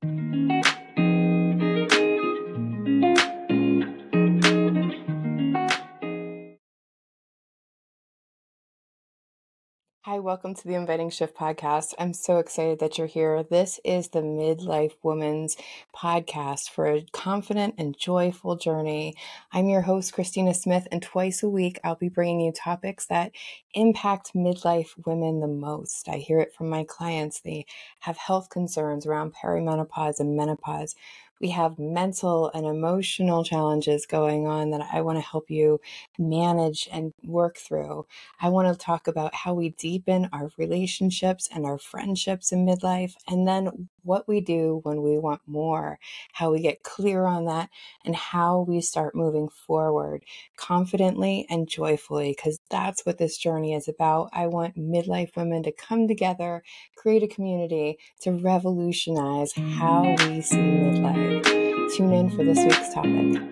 Hi, welcome to the Inviting Shift podcast. I'm so excited that you're here. This is the Midlife Woman's podcast for a confident and joyful journey. I'm your host, Christina Smith, and twice a week, I'll be bringing you topics that impact midlife women the most. I hear it from my clients. They have health concerns around perimenopause and menopause. We have mental and emotional challenges going on that I want to help you manage and work through. I want to talk about how we deepen our relationships and our friendships in midlife, and then what we do when we want more, how we get clear on that, and how we start moving forward confidently and joyfully, because that's what this journey is about. I want midlife women to come together, create a community to revolutionize how we see midlife. Tune in for this week's topic.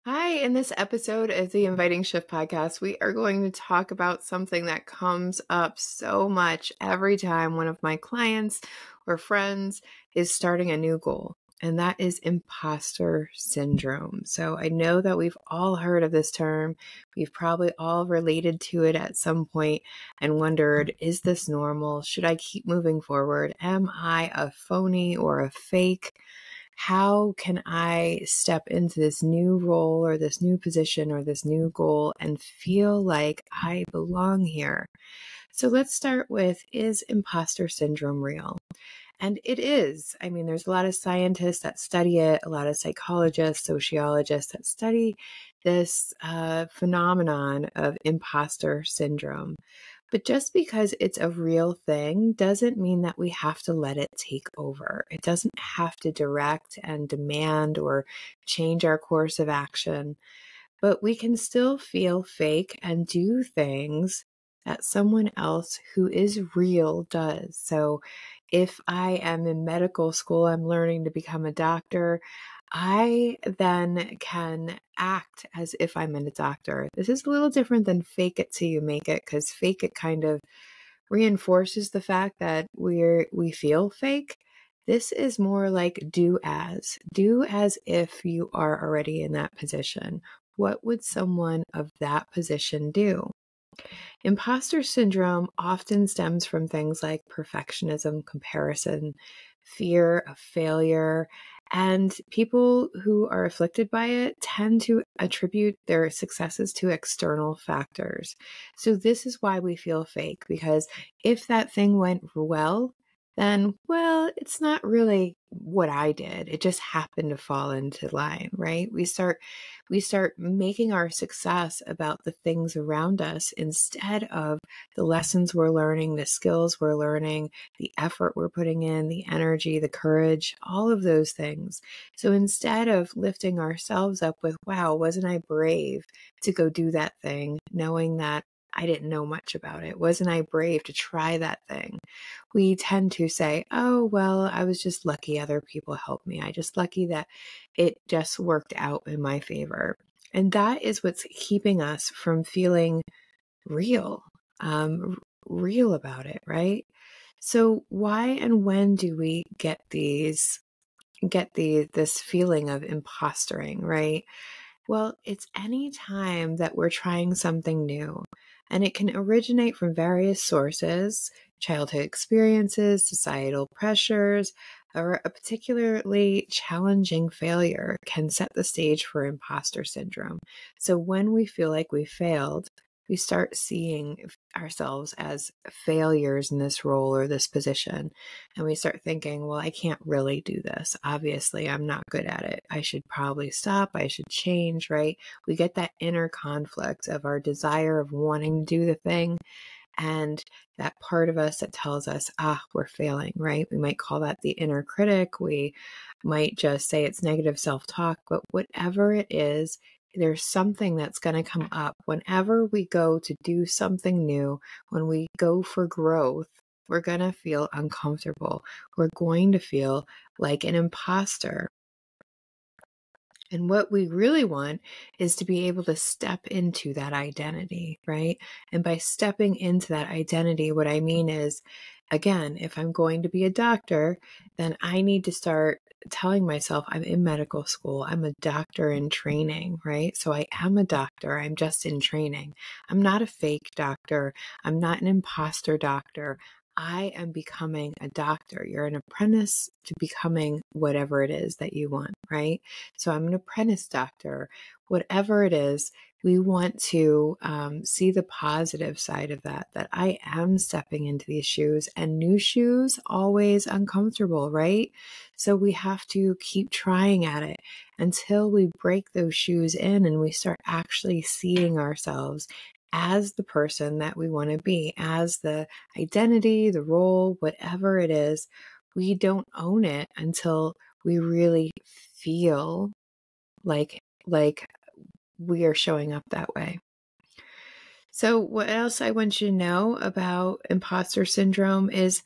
Hi, in this episode of the Inviting Shift podcast, we are going to talk about something that comes up so much every time one of my clients or friends is starting a new goal, and that is imposter syndrome. So I know that we've all heard of this term. We've probably all related to it at some point and wondered, is this normal? Should I keep moving forward? Am I a phony or a fake? How can I step into this new role or this new position or this new goal and feel like I belong here? So let's start with, is imposter syndrome real? And it is. I mean, there's a lot of scientists that study it, a lot of psychologists, sociologists that study this phenomenon of imposter syndrome. But just because it's a real thing doesn't mean that we have to let it take over. It doesn't have to direct and demand or change our course of action. But we can still feel fake and do things that someone else who is real does. So if I am in medical school, I'm learning to become a doctor, I then can act as if I'm a doctor. This is a little different than fake it till you make it, because fake it kind of reinforces the fact that we feel fake. This is more like do as if you are already in that position. What would someone of that position do? Imposter syndrome often stems from things like perfectionism, comparison, fear of failure, and people who are afflicted by it tend to attribute their successes to external factors. So this is why we feel fake, because if that thing went well, then, well, it's not really what I did. It just happened to fall into line, right? We start making our success about the things around us instead of the lessons we're learning, the skills we're learning, the effort we're putting in, the energy, the courage, all of those things. So instead of lifting ourselves up with, wow, wasn't I brave to go do that thing, knowing that I didn't know much about it? Wasn't I brave to try that thing? We tend to say, oh, well, I was just lucky other people helped me. I just lucky that it just worked out in my favor. And that is what's keeping us from feeling real, real about it, right? So why and when do we get this feeling of impostoring, right? Well, it's any time that we're trying something new, and it can originate from various sources: childhood experiences, societal pressures, or a particularly challenging failure can set the stage for imposter syndrome. So when we feel like we failed, we start seeing ourselves as failures in this role or this position. And we start thinking, well, I can't really do this. Obviously, I'm not good at it. I should probably stop. I should change, right? We get that inner conflict of our desire of wanting to do the thing and that part of us that tells us, we're failing, right? We might call that the inner critic. We might just say it's negative self-talk, but whatever it is, there's something that's going to come up whenever we go to do something new. When we go for growth, we're going to feel uncomfortable. We're going to feel like an imposter. And what we really want is to be able to step into that identity, right? And by stepping into that identity, what I mean is, again, if I'm going to be a doctor, then I need to start telling myself I'm in medical school. I'm a doctor in training, right? So I am a doctor. I'm just in training. I'm not a fake doctor. I'm not an imposter doctor. I am becoming a doctor. You're an apprentice to becoming whatever it is that you want, right? So I'm an apprentice doctor, whatever it is. We want to see the positive side of that, that I am stepping into these shoes, and new shoes, always uncomfortable, right? So we have to keep trying at it until we break those shoes in and we start actually seeing ourselves as the person that we want to be, as the identity, the role, whatever it is. We don't own it until we really feel like we are showing up that way. So what else I want you to know about imposter syndrome is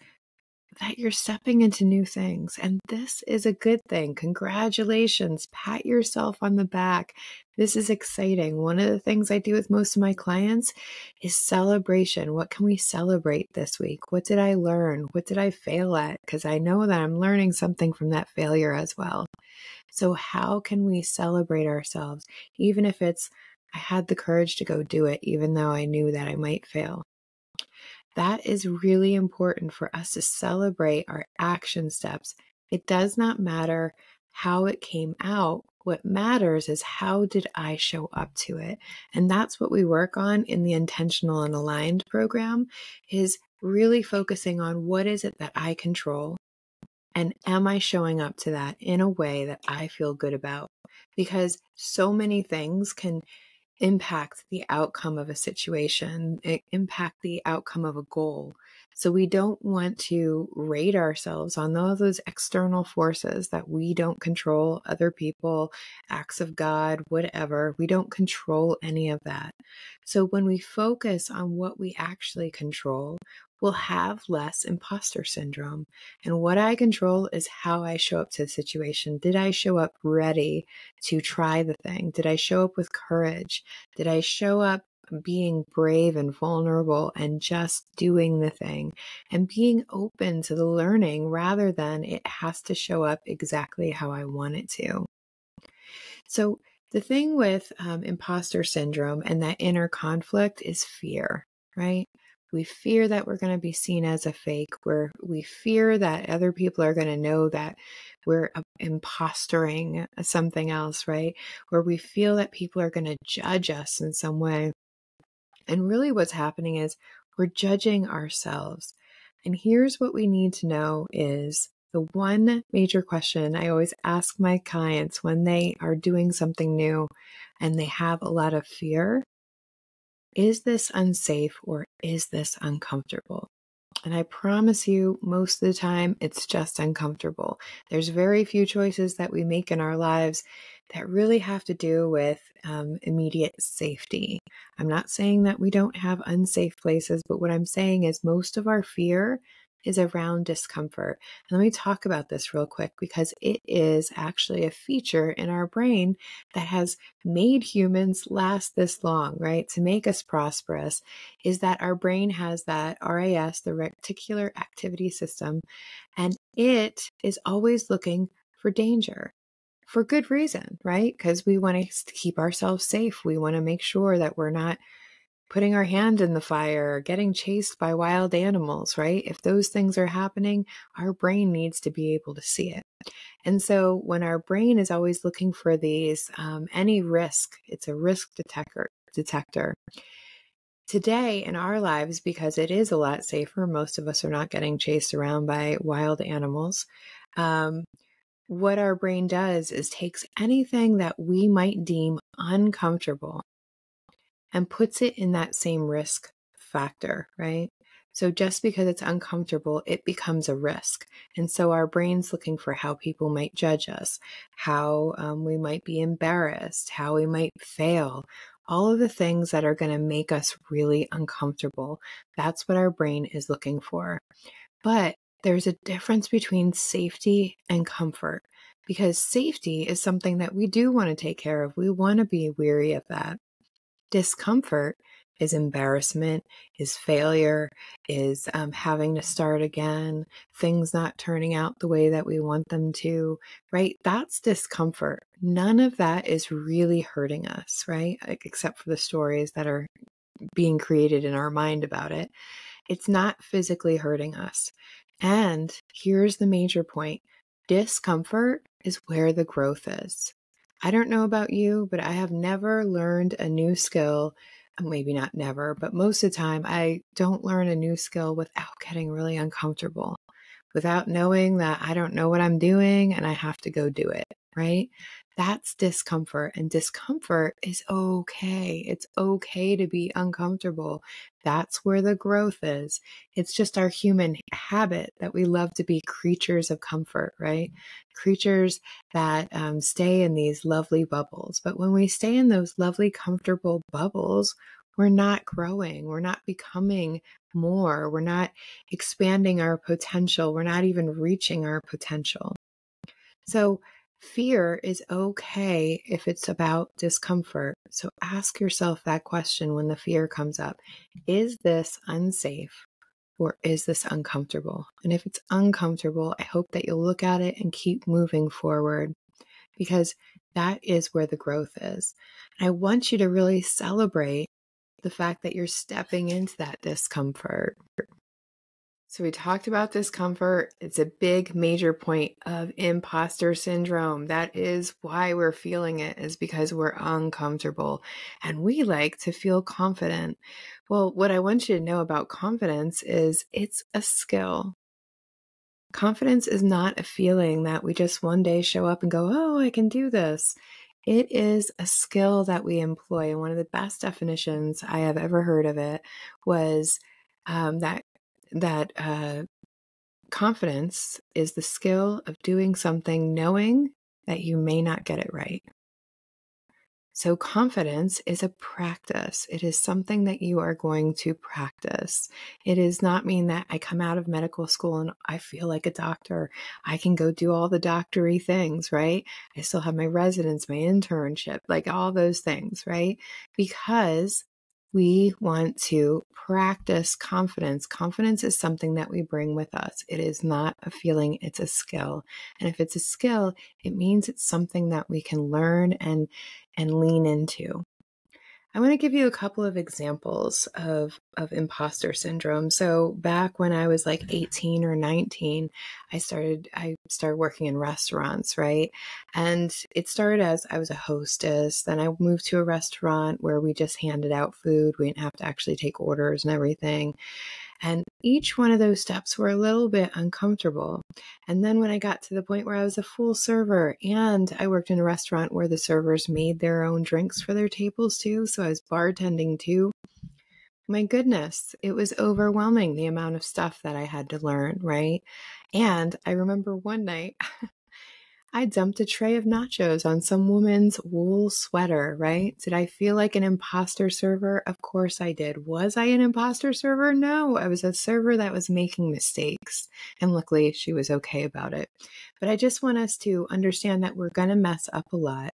that you're stepping into new things. And this is a good thing. Congratulations. Pat yourself on the back. This is exciting. One of the things I do with most of my clients is celebration. What can we celebrate this week? What did I learn? What did I fail at? Because I know that I'm learning something from that failure as well. So how can we celebrate ourselves? Even if it's, I had the courage to go do it, even though I knew that I might fail. That is really important for us to celebrate our action steps. It does not matter how it came out. What matters is, how did I show up to it? And that's what we work on in the Intentional and Aligned program, is really focusing on what is it that I control, and am I showing up to that in a way that I feel good about? Because so many things can impact the outcome of a situation, impact the outcome of a goal. So we don't want to rate ourselves on all those external forces that we don't control, other people, acts of God, whatever. We don't control any of that. So when we focus on what we actually control, we'll have less imposter syndrome. And what I control is how I show up to the situation. Did I show up ready to try the thing? Did I show up with courage? Did I show up being brave and vulnerable and just doing the thing and being open to the learning, rather than it has to show up exactly how I want it to? So the thing with imposter syndrome and that inner conflict is fear, right? We fear that we're going to be seen as a fake, where we fear that other people are going to know that we're impostering something else, right? Where we feel that people are going to judge us in some way. And really what's happening is we're judging ourselves. And here's what we need to know is, the one major question I always ask my clients when they are doing something new and they have a lot of fear: is this unsafe, or is this uncomfortable? And I promise you, most of the time, it's just uncomfortable. There's very few choices that we make in our lives that really have to do with immediate safety. I'm not saying that we don't have unsafe places, but what I'm saying is most of our fear is around discomfort. And let me talk about this real quick, because it is actually a feature in our brain that has made humans last this long, right? To make us prosperous, is that our brain has that RAS, the reticular activity system, and it is always looking for danger. For good reason, right? Because we want to keep ourselves safe. We want to make sure that we're not putting our hand in the fire or getting chased by wild animals, right? If those things are happening, our brain needs to be able to see it. And so when our brain is always looking for these, any risk, it's a risk detector. Today in our lives, because it is a lot safer, most of us are not getting chased around by wild animals. What our brain does is takes anything that we might deem uncomfortable and puts it in that same risk factor, right? So just because it's uncomfortable, it becomes a risk. And so our brain's looking for how people might judge us, how we might be embarrassed, how we might fail, all of the things that are going to make us really uncomfortable. That's what our brain is looking for. But there's a difference between safety and comfort. because safety is something that we do want to take care of. We want to be weary of that. Discomfort is embarrassment, is failure, is having to start again, things not turning out the way that we want them to, right? That's discomfort. None of that is really hurting us, right? Except for the stories that are being created in our mind about it. It's not physically hurting us. And here's the major point. Discomfort is where the growth is. I don't know about you, but I have never learned a new skill. Maybe not never, but most of the time I don't learn a new skill without getting really uncomfortable, without knowing that I don't know what I'm doing and I have to go do it, right? That's discomfort, and discomfort is okay. It's okay to be uncomfortable. That's where the growth is. It's just our human habit that we love to be creatures of comfort, right? Creatures that stay in these lovely bubbles. But when we stay in those lovely, comfortable bubbles, we're not growing. We're not becoming more. We're not expanding our potential. We're not even reaching our potential. So fear is okay if it's about discomfort. So ask yourself that question when the fear comes up. Is this unsafe or is this uncomfortable? And if it's uncomfortable, I hope that you'll look at it and keep moving forward, because that is where the growth is. And I want you to really celebrate the fact that you're stepping into that discomfort. So we talked about discomfort. It's a big major point of imposter syndrome. That is why we're feeling it, is because we're uncomfortable and we like to feel confident. Well, what I want you to know about confidence is it's a skill. Confidence is not a feeling that we just one day show up and go, oh, I can do this. It is a skill that we employ. And one of the best definitions I have ever heard of it was that confidence is the skill of doing something knowing that you may not get it right. So confidence is a practice. It is something that you are going to practice. It does not mean that I come out of medical school and I feel like a doctor. I can go do all the doctory things, right? I still have my residence, my internship, like all those things, right? Because we want to practice confidence. Confidence is something that we bring with us. It is not a feeling, it's a skill. And if it's a skill, it means it's something that we can learn and lean into. I want to give you a couple of examples of imposter syndrome. So back when I was like 18 or 19, I started working in restaurants, right? And it started as I was a hostess. Then I moved to a restaurant where we just handed out food. We didn't have to actually take orders and everything. And each one of those steps were a little bit uncomfortable. And then when I got to the point where I was a full server and I worked in a restaurant where the servers made their own drinks for their tables too, so I was bartending too. My goodness, it was overwhelming, the amount of stuff that I had to learn, right? And I remember one night I dumped a tray of nachos on some woman's wool sweater, right? Did I feel like an imposter server? Of course I did. Was I an imposter server? No, I was a server that was making mistakes. And luckily she was okay about it. But I just want us to understand that we're going to mess up a lot.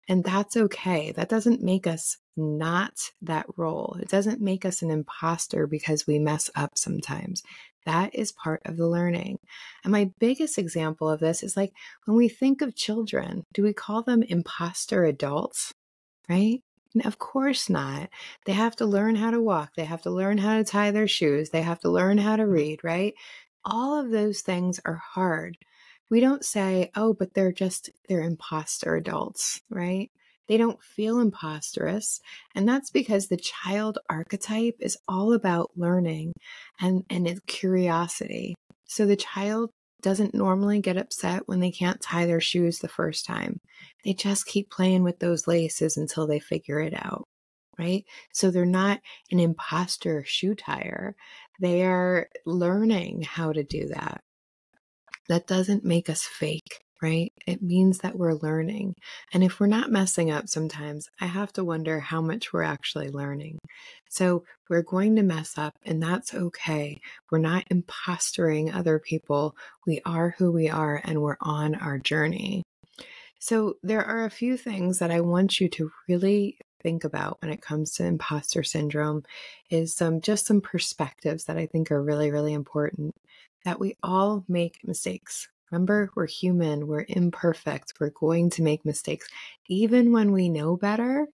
And that's okay. That doesn't make us not that role. It doesn't make us an imposter because we mess up sometimes. That is part of the learning. And my biggest example of this is like when we think of children, do we call them imposter adults, right? Of course not. They have to learn how to walk. They have to learn how to tie their shoes. They have to learn how to read, right? All of those things are hard. We don't say, oh, but they're imposter adults, right? They don't feel imposterous. And that's because the child archetype is all about learning and it's curiosity. So the child doesn't normally get upset when they can't tie their shoes the first time. They just keep playing with those laces until they figure it out, right? So they're not an imposter shoe tire. They are learning how to do that. That doesn't make us fake, right? It means that we're learning. And if we're not messing up sometimes, I have to wonder how much we're actually learning. So we're going to mess up, and that's okay. We're not impostering other people. We are who we are, and we're on our journey. So there are a few things that I want you to really think about when it comes to imposter syndrome is just some perspectives that I think are really, really important. That we all make mistakes. Remember, we're human, we're imperfect, we're going to make mistakes. Even when we know better,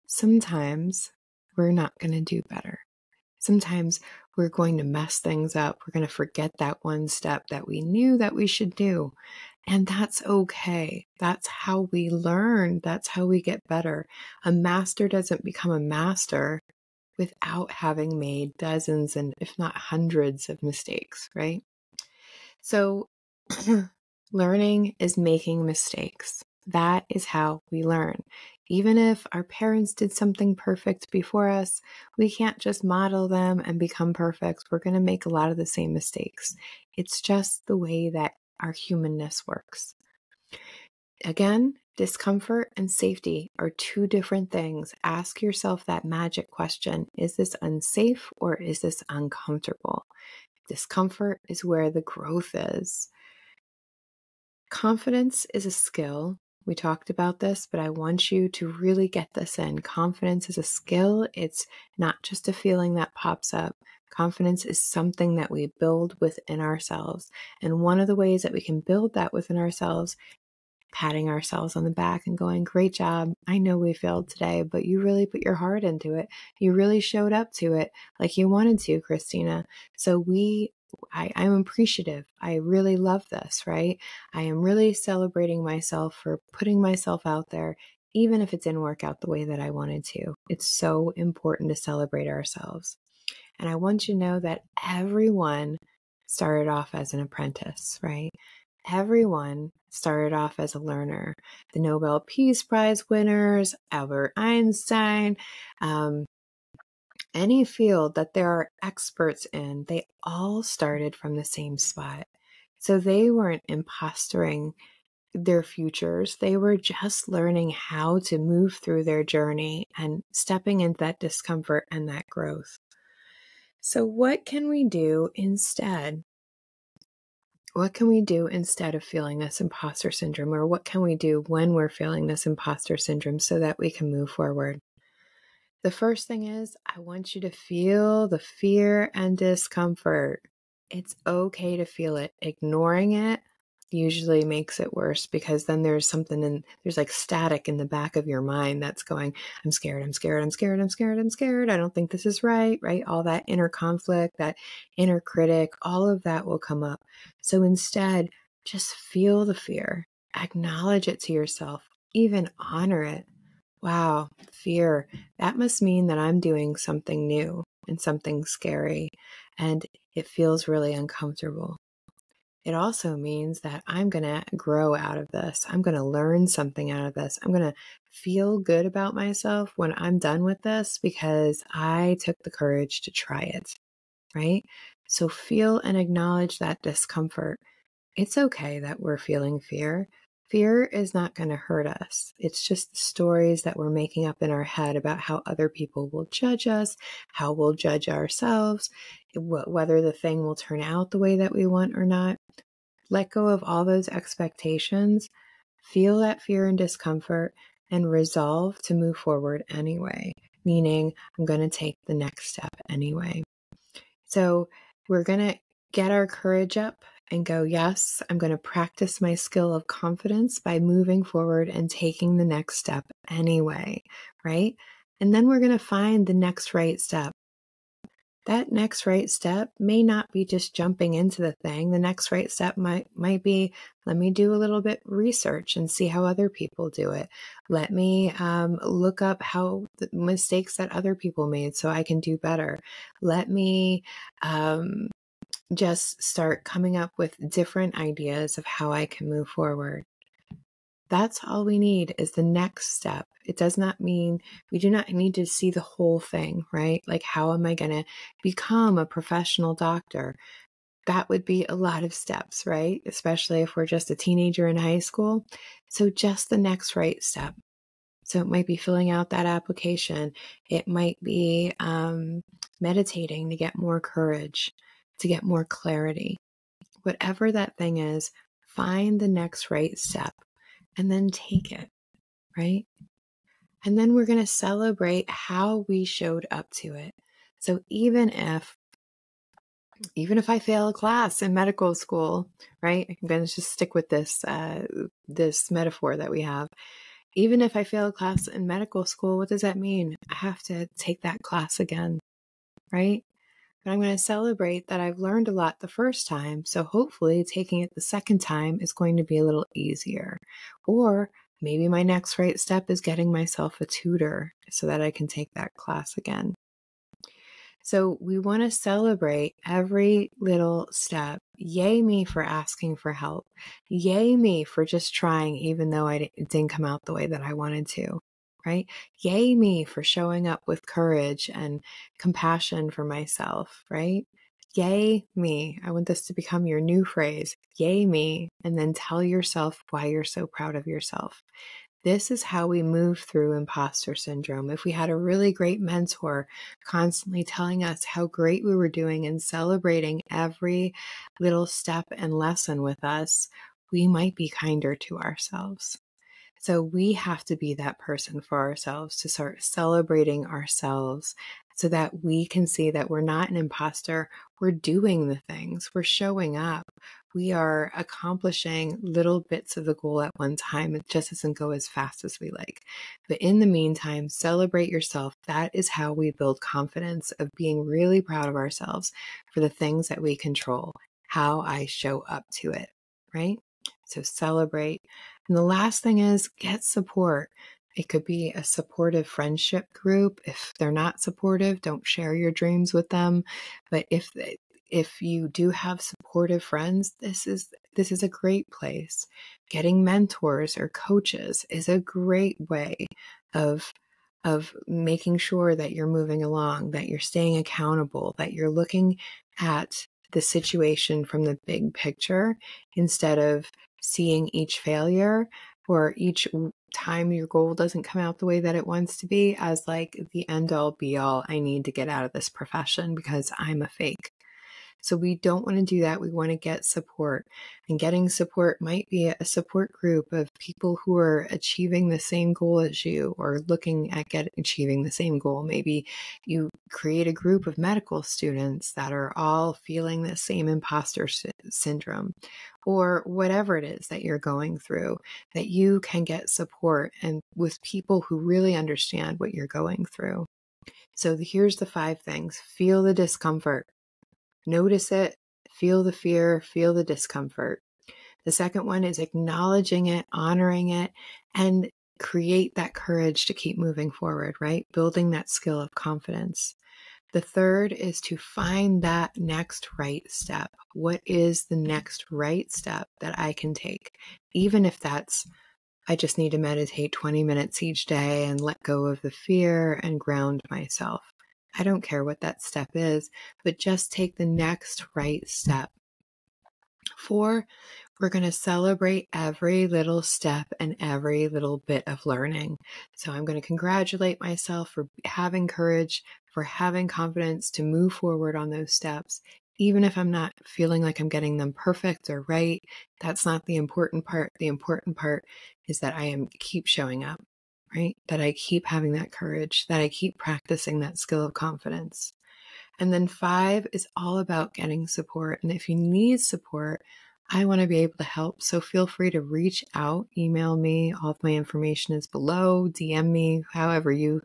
sometimes we're not going to do better. Sometimes we're going to mess things up. We're going to forget that one step that we knew that we should do. And that's okay. That's how we learn. That's how we get better. A master doesn't become a master without having made dozens and if not hundreds of mistakes, right? So learning is making mistakes. That is how we learn. Even if our parents did something perfect before us, we can't just model them and become perfect. We're going to make a lot of the same mistakes. It's just the way that our humanness works. Again, discomfort and safety are two different things. Ask yourself that magic question. Is this unsafe or is this uncomfortable? Discomfort is where the growth is. Confidence is a skill. We talked about this, but I want you to really get this in. Confidence is a skill. It's not just a feeling that pops up. Confidence is something that we build within ourselves. And one of the ways that we can build that within ourselves, patting ourselves on the back and going, great job. I know we failed today, but you really put your heart into it. You really showed up to it like you wanted to, Christina. So I'm appreciative. I really love this, right? I am really celebrating myself for putting myself out there, even if it didn't work out the way that I wanted to. It's so important to celebrate ourselves. And I want you to know that everyone started off as an apprentice, right? Everyone started off as a learner. The Nobel Peace Prize winners, Albert Einstein, any field that there are experts in, they all started from the same spot. So they weren't impostoring their futures. They were just learning how to move through their journey and stepping into that discomfort and that growth. So what can we do instead? What can we do instead of feeling this imposter syndrome? Or what can we do when we're feeling this imposter syndrome so that we can move forward? The first thing is, I want you to feel the fear and discomfort. It's okay to feel it. Ignoring it usually makes it worse because then there's like static in the back of your mind that's going, I'm scared, I'm scared, I'm scared, I'm scared, I'm scared. I don't think this is right? All that inner conflict, that inner critic, all of that will come up. So instead, just feel the fear, acknowledge it to yourself, even honor it. Wow, fear. That must mean that I'm doing something new and something scary, and it feels really uncomfortable. It also means that I'm going to grow out of this. I'm going to learn something out of this. I'm going to feel good about myself when I'm done with this because I took the courage to try it, right? So feel and acknowledge that discomfort. It's okay that we're feeling fear. Fear is not going to hurt us. It's just the stories that we're making up in our head about how other people will judge us, how we'll judge ourselves, whether the thing will turn out the way that we want or not. Let go of all those expectations, feel that fear and discomfort, and resolve to move forward anyway, meaning I'm going to take the next step anyway. So we're going to get our courage up and go, yes, I'm going to practice my skill of confidence by moving forward and taking the next step anyway, right? And then we're going to find the next right step. That next right step may not be just jumping into the thing. The next right step might be, let me do a little bit research and see how other people do it. Let me look up how the mistakes that other people made so I can do better. Let me just start coming up with different ideas of how I can move forward. That's all we need is the next step. It does not mean we do not need to see the whole thing, right? Like, how am I going to become a professional doctor? That would be a lot of steps, right? Especially if we're just a teenager in high school. So just the next right step. So it might be filling out that application. It might be meditating to get more courage, to get more clarity. Whatever that thing is, find the next right step. and then take it, right? And then we're going to celebrate how we showed up to it. So even if I fail a class in medical school, right? I'm going to just stick with this metaphor that we have. Even if I fail a class in medical school, what does that mean? I have to take that class again, right? But I'm going to celebrate that I've learned a lot the first time. So hopefully taking it the second time is going to be a little easier. Or maybe my next right step is getting myself a tutor so that I can take that class again. So we want to celebrate every little step. Yay me for asking for help. Yay me for just trying, even though it didn't come out the way that I wanted to, right? Yay me for showing up with courage and compassion for myself, right? Yay me. I want this to become your new phrase. Yay me. And then tell yourself why you're so proud of yourself. This is how we move through imposter syndrome. If we had a really great mentor constantly telling us how great we were doing and celebrating every little step and lesson with us, we might be kinder to ourselves. So we have to be that person for ourselves to start celebrating ourselves so that we can see that we're not an imposter. We're doing the things, we're showing up. We are accomplishing little bits of the goal at one time. It just doesn't go as fast as we like. But in the meantime, celebrate yourself. That is how we build confidence of being really proud of ourselves for the things that we control, how I show up to it, right? So celebrate. And the last thing is get support. It could be a supportive friendship group. If they're not supportive, don't share your dreams with them. But if you do have supportive friends, this is a great place. Getting mentors or coaches is a great way of making sure that you're moving along, that you're staying accountable, that you're looking at the situation from the big picture instead of seeing each failure or each time your goal doesn't come out the way that it wants to be as like the end all be all. I need to get out of this profession because I'm a fake. So we don't want to do that. We want to get support, and getting support might be a support group of people who are achieving the same goal as you or looking at achieving the same goal. Maybe you create a group of medical students that are all feeling the same imposter syndrome or whatever it is that you're going through, that you can get support and with people who really understand what you're going through. So here's the 5 things. Feel the discomfort. Notice it, feel the fear, feel the discomfort. The second one is acknowledging it, honoring it, and create that courage to keep moving forward, right? Building that skill of confidence. The third is to find that next right step. What is the next right step that I can take? Even if that's, I just need to meditate 20 minutes each day and let go of the fear and ground myself. I don't care what that step is, but just take the next right step. 4, we're going to celebrate every little step and every little bit of learning. So I'm going to congratulate myself for having courage, for having confidence to move forward on those steps. Even if I'm not feeling like I'm getting them perfect or right, that's not the important part. The important part is that I keep showing up. Right? That I keep having that courage, that I keep practicing that skill of confidence. And then 5 is all about getting support. And if you need support, I want to be able to help. So feel free to reach out, email me. All of my information is below, DM me, however you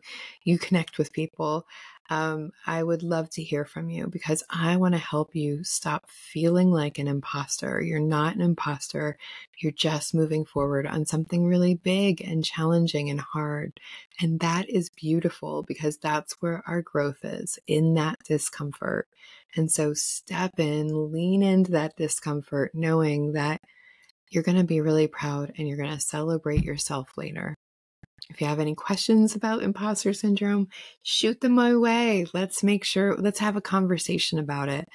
connect with people. I would love to hear from you because I want to help you stop feeling like an imposter. You're not an imposter. You're just moving forward on something really big and challenging and hard. And that is beautiful because that's where our growth is, in that discomfort. And so step in, lean into that discomfort, knowing that you're going to be really proud and you're going to celebrate yourself later. If you have any questions about imposter syndrome, shoot them my way. Let's have a conversation about it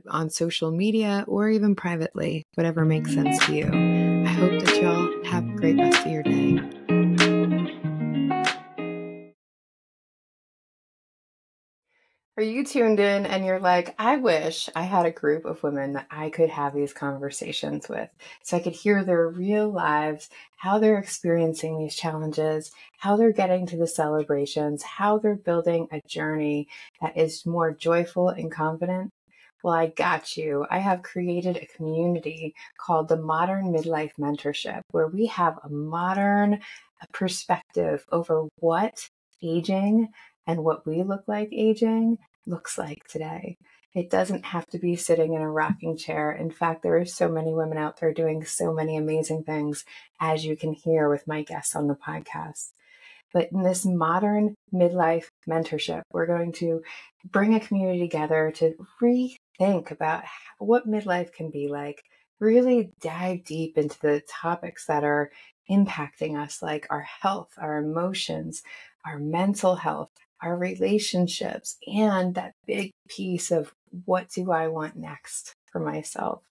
on social media or even privately, whatever makes sense to you. I hope that y'all have a great rest of your day. Are you tuned in and you're like, I wish I had a group of women that I could have these conversations with so I could hear their real lives, how they're experiencing these challenges, how they're getting to the celebrations, how they're building a journey that is more joyful and confident? Well, I got you. I have created a community called the Modern Midlife Mentorship, where we have a modern perspective over what aging and what we look like aging looks like today. It doesn't have to be sitting in a rocking chair. In fact, there are so many women out there doing so many amazing things, as you can hear with my guests on the podcast. But in this modern midlife mentorship, we're going to bring a community together to rethink about what midlife can be like, really dive deep into the topics that are impacting us, like our health, our emotions, our mental health, our relationships, and that big piece of what do I want next for myself.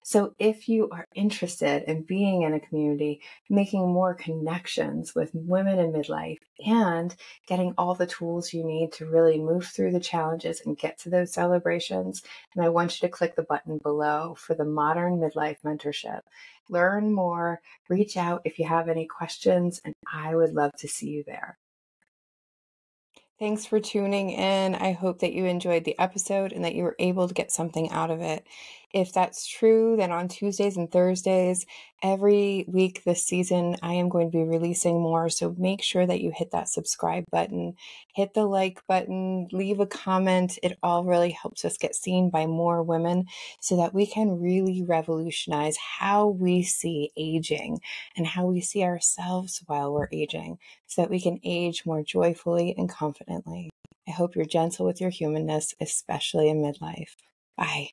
So if you are interested in being in a community, making more connections with women in midlife, and getting all the tools you need to really move through the challenges and get to those celebrations, then I want you to click the button below for the Modern Midlife Mentorship. Learn more, reach out if you have any questions, and I would love to see you there. Thanks for tuning in. I hope that you enjoyed the episode and that you were able to get something out of it. If that's true, then on Tuesdays and Thursdays, every week this season, I am going to be releasing more. So make sure that you hit that subscribe button, hit the like button, leave a comment. It all really helps us get seen by more women so that we can really revolutionize how we see aging and how we see ourselves while we're aging, so that we can age more joyfully and confidently. I hope you're gentle with your humanness, especially in midlife. Bye.